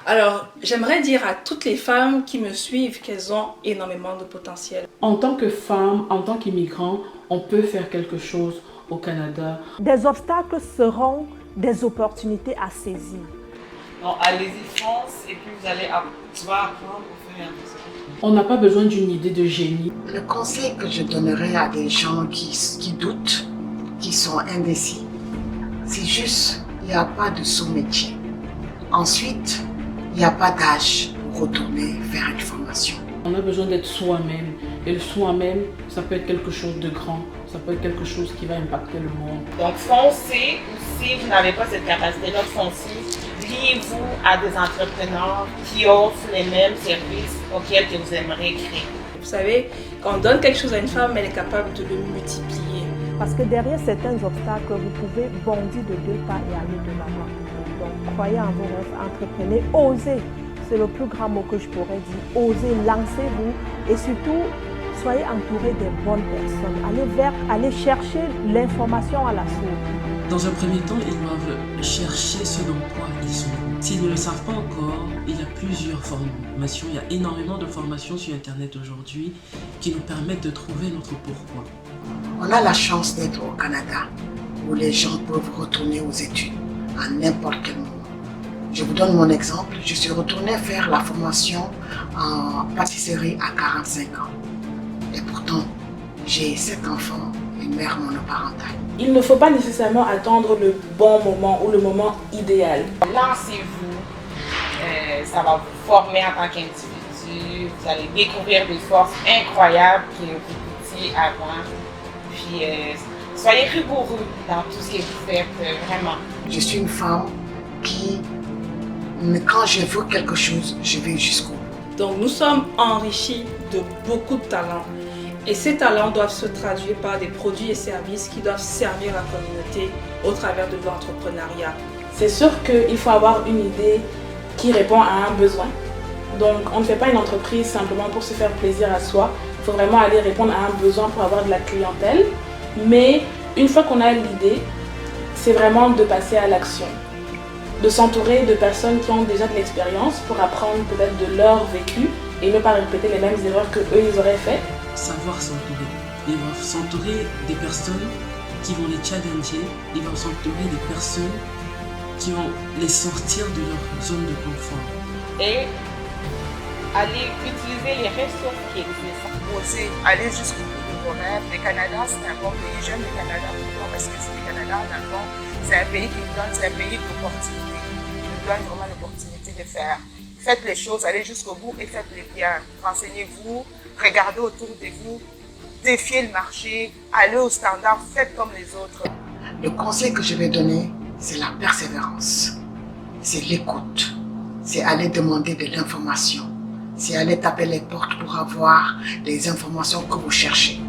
Alors, j'aimerais dire à toutes les femmes qui me suivent qu'elles ont énormément de potentiel. En tant que femme, en tant qu'immigrant, on peut faire quelque chose au Canada. Des obstacles seront des opportunités à saisir. Donc, allez-y, fonce, et puis tu vas apprendre au fur et à mesure. On n'a pas besoin d'une idée de génie. Le conseil que je donnerais à des gens qui doutent, qui sont indécis, c'est juste, il n'y a pas de sous-métier. Ensuite, il n'y a pas d'âge pour retourner faire une formation. On a besoin d'être soi-même. Et le soi-même, ça peut être quelque chose de grand. Ça peut être quelque chose qui va impacter le monde. Donc, foncez, ou si vous n'avez pas cette capacité-là, foncez. Liez-vous à des entrepreneurs qui offrent les mêmes services auxquels que vous aimeriez créer. Vous savez, quand on donne quelque chose à une femme, elle est capable de le multiplier. Parce que derrière certains obstacles, vous pouvez bondir de 2 pas et aller de l'avant. Donc, croyez en vos rêves, entreprenez, osez. C'est le plus grand mot que je pourrais dire. Osez, lancez-vous et surtout, soyez entouré des bonnes personnes. Allez chercher l'information à la source. Dans un premier temps, ils doivent chercher ce dans quoi ils sont. S'ils ne le savent pas encore, il y a plusieurs formations. Il y a énormément de formations sur Internet aujourd'hui qui nous permettent de trouver notre pourquoi. On a la chance d'être au Canada, où les gens peuvent retourner aux études à n'importe quel moment. Je vous donne mon exemple. Je suis retournée faire la formation en pâtisserie à 45 ans. Et pourtant, j'ai 7 enfants et une mère monoparentale. Il ne faut pas nécessairement attendre le bon moment ou le moment idéal. Lancez-vous, ça va vous former en tant qu'individu, vous allez découvrir des forces incroyables que vous étiez avant. Puis, soyez rigoureux dans tout ce que vous faites, vraiment. Je suis une femme qui, quand je veux quelque chose, je vais jusqu'au bout. Donc nous sommes enrichis de beaucoup de talents. Et ces talents doivent se traduire par des produits et services qui doivent servir la communauté au travers de l'entrepreneuriat. C'est sûr qu'il faut avoir une idée qui répond à un besoin. Donc on ne fait pas une entreprise simplement pour se faire plaisir à soi. Il faut vraiment aller répondre à un besoin pour avoir de la clientèle. Mais une fois qu'on a l'idée, c'est vraiment de passer à l'action. De s'entourer de personnes qui ont déjà de l'expérience pour apprendre peut-être de leur vécu et ne pas répéter les mêmes erreurs que eux ils auraient fait. Savoir s'entourer. Ils doivent s'entourer des personnes qui vont les challenger. Ils vont s'entourer des personnes qui vont les sortir de leur zone de confort. Et allez utiliser les ressources qui existent. Osez aller jusqu'au bout de vos rêves. Le Canada, c'est un bon pays. J'aime le Canada pourquoi? Parce que c'est le Canada, dans le fond, c'est un pays qui nous donne, c'est un pays d'opportunités. Qui nous donne vraiment l'opportunité de faire. Faites les choses, allez jusqu'au bout et faites-les bien. Renseignez-vous, regardez autour de vous, défiez le marché, allez au standard, faites comme les autres. Le conseil que je vais donner, c'est la persévérance. C'est l'écoute. C'est aller demander de l'information. C'est aller taper les portes pour avoir les informations que vous cherchez.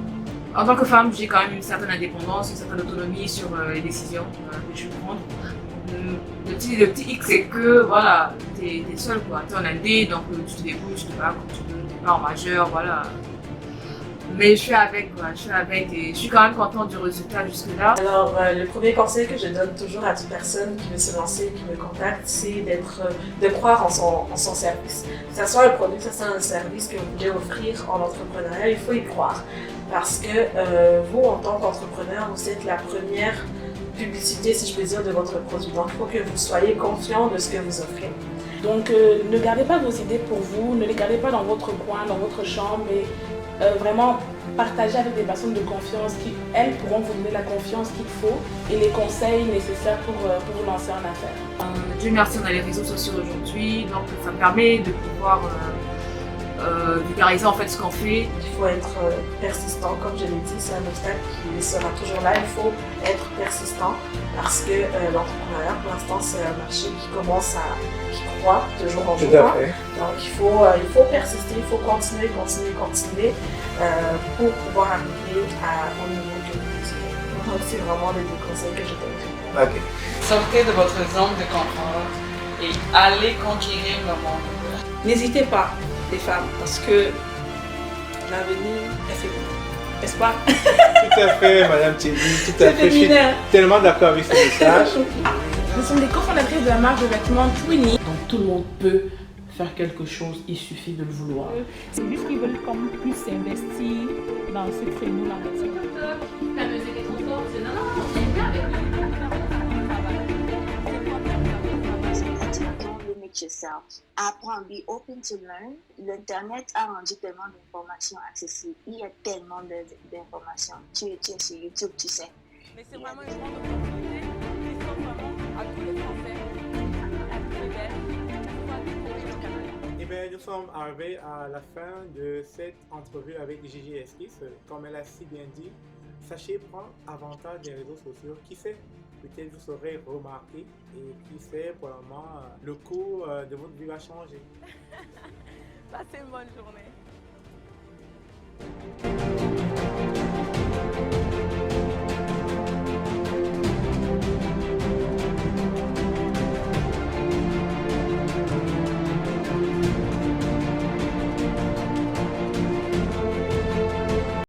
En tant que femme, j'ai quand même une certaine indépendance, une certaine autonomie sur les décisions que je vais prendre. Le petit hic, c'est que voilà, t'es seule quoi, t'es en indé, donc tu te débrouilles, tu te bats comme tu veux, t'es pas en majeur, voilà. Mais je suis avec quoi, et je suis quand même contente du résultat jusque-là. Alors, le premier conseil que je donne toujours à toute personne qui veut se lancer, qui me contacte, c'est de croire en son service. Que ce soit un produit, que ce soit un service que vous voulez offrir en entrepreneuriat, il faut y croire. Parce que vous, en tant qu'entrepreneur, vous êtes la première publicité, si je peux dire, de votre produit. Donc, il faut que vous soyez confiant de ce que vous offrez. Donc ne gardez pas vos idées pour vous, ne les gardez pas dans votre coin, dans votre chambre, mais vraiment partagez avec des personnes de confiance qui, elles, pourront vous donner la confiance qu'il faut et les conseils nécessaires pour vous lancer en affaires. Dieu merci, on a les réseaux sociaux aujourd'hui, donc ça me permet de pouvoir vulgariser en fait ce qu'on fait. Il faut être persistant, comme je l'ai dit, c'est un obstacle qui sera toujours là. Il faut être persistant parce que l'entrepreneuriat, pour l'instant, c'est un marché qui croît de jour en jour. Donc il faut persister, il faut continuer pour pouvoir arriver au niveau que vous désirez. Donc c'est vraiment les deux conseils que je donnerais. Okay. Sortez de votre zone de confort et allez conquérir le monde. N'hésitez pas, les femmes, parce que l'avenir est féminin, n'est-ce pas? Tout à fait, Madame Thierry, tout à fait. Je suis tellement d'accord avec ce message. Nous sommes les cofondatrices de la marque de vêtements Twinny. Donc tout le monde peut faire quelque chose, il suffit de le vouloir. C'est juste qu'ils veulent comme plus s'investir dans ce créneau-là. La musique est trop forte, non, viens avec nous. Limit yourself. Apprendre, be open to learn. L'Internet a rendu tellement d'informations accessibles. Il y a tellement d'informations. Tu es sur YouTube, tu sais. Mais c'est vraiment une grande opportunité qui s'offre vraiment à tous les Français, à tous les Belges, pour découvrir le Canada. Eh bien, nous sommes arrivés à la fin de cette entrevue avec Gigi Esquisse. Comme elle a si bien dit, sachez prendre avantage des réseaux sociaux. Qui sait, peut-être vous serez remarqué et qui sait, pour le moment, le cours de votre vie va changer. Passez une bonne journée.